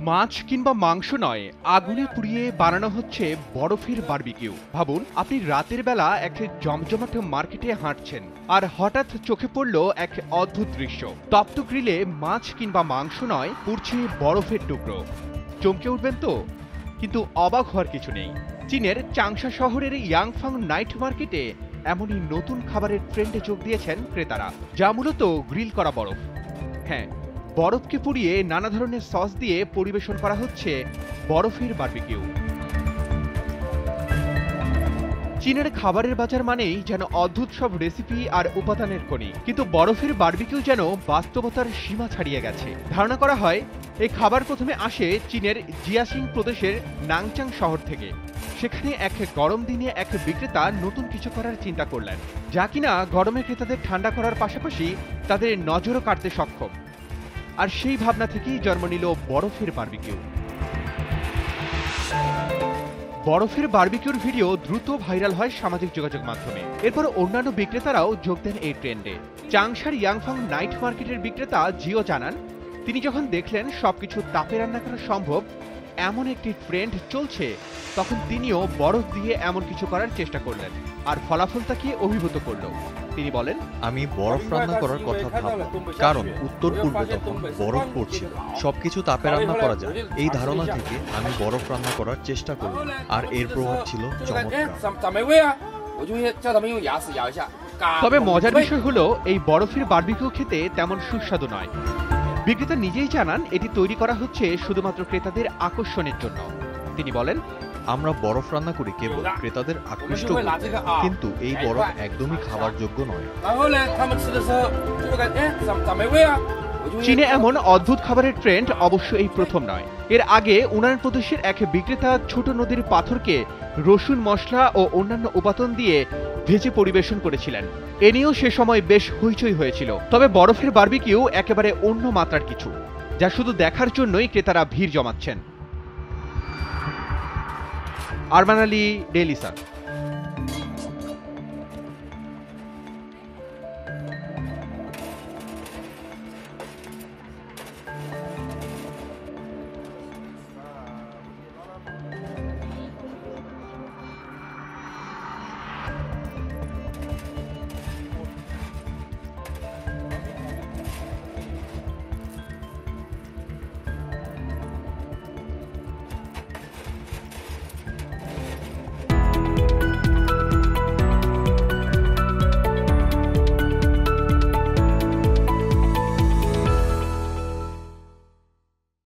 মাছ কিংবা মাংস নয়, আগুনে পুড়িয়ে বানানো হচ্ছে বরফের বারবিকিউ। ভাবুন, আপনি রাতের বেলা এক জমজমাট মার্কেটে হাঁটছেন আর হঠাৎ চোখে পড়ল এক অদ্ভুত দৃশ্য। তপ্ত গ্রিলে মাছ কিংবা মাংস নয়, পুড়ছে বরফের টুকরো। চমকে উঠবেন তো? কিন্তু অবাক হওয়ার কিছু নেই। চীনের চাংশা শহরের ইয়াংফাং নাইট মার্কেটে এমনই নতুন খাবারের ট্রেন্ডে যোগ দিয়েছেন ক্রেতারা, যা মূলত গ্রিল করা বরফ। হ্যাঁ, বরফকে পুড়িয়ে নানা ধরনের সস দিয়ে পরিবেশন করা হচ্ছে বরফের বারবিকিউ। চীনের খাবারের বাজার মানেই যেন অদ্ভুত সব রেসিপি আর উপাদানের খনি, কিন্তু বরফের বারবিকিউ যেন বাস্তবতার সীমা ছাড়িয়ে গেছে। ধারণা করা হয় এই খাবার প্রথমে আসে চীনের জিয়াসিং প্রদেশের নাংচাং শহর থেকে। সেখানে এক গরম দিনে এক বিক্রেতা নতুন কিছু করার চিন্তা করলেন, যা কিনা গরমে ক্রেতাদের ঠান্ডা করার পাশাপাশি তাদের নজরও কাটতে সক্ষম। আর সেই ভাবনা থেকেই জন্ম নিল বরফের বারবিকিউ। বরফের বারবিকিউর ভিডিও দ্রুত ভাইরাল হয় সামাজিক যোগাযোগ মাধ্যমে। এরপর অন্যান্য বিক্রেতারাও যোগ দেন এই ট্রেন্ডে। চাংশার ইয়াংফাং নাইট মার্কেটের বিক্রেতা জিও জানান, তিনি যখন দেখলেন সবকিছু তাপে রান্না করা সম্ভব, এমন একটি ট্রেন্ড চলছে, তখন তিনিও বরফ দিয়ে এমন কিছু করার চেষ্টা করলেন আর ফলাফল তাকে অভিভূত করল। তিনি বলেন, আমি বরফ রান্না করার কথা ভাবলাম, কারণ উত্তর পূর্বে তখন বরফ পড়ছিল, সবকিছু তাপে রান্না করা যায়। এই ধারণা থেকে আমি বরফ রান্না করার চেষ্টা করলাম, আর এর প্রভাব ছিল চমৎকার। তবে মজার বিষয় হলো, এই বরফের বারবিকিউ খেতে তেমন সুস্বাদু নয়। বিক্রেতা নিজেই জানান, এটি তৈরি করা হচ্ছে শুধুমাত্র ক্রেতাদের আকর্ষণের জন্য। তিনি বলেন, আমরা বরফ রান্না করি কেবল ক্রেতাদের আকৃষ্ট করতে, কিন্তু এই বরফ একদমই খাবার যোগ্য নয়। চীনে এমন অদ্ভুত খাবারের ট্রেন্ড অবশ্য এই প্রথম নয়। এর আগে উনান প্রদেশের এক বিক্রেতা ছোট নদীর পাথরকে রসুন, মশলা ও অন্যান্য উপাদান দিয়ে ভেজে পরিবেশন করেছিলেন। এ নিয়েও সে সময় বেশ হইচই হয়েছিল। তবে বরফের বারবিকিউ একেবারে অন্য মাত্রার কিছু, যা শুধু দেখার জন্যই ক্রেতারা ভিড় জমাচ্ছেন। Arman Ali, Daily Sun.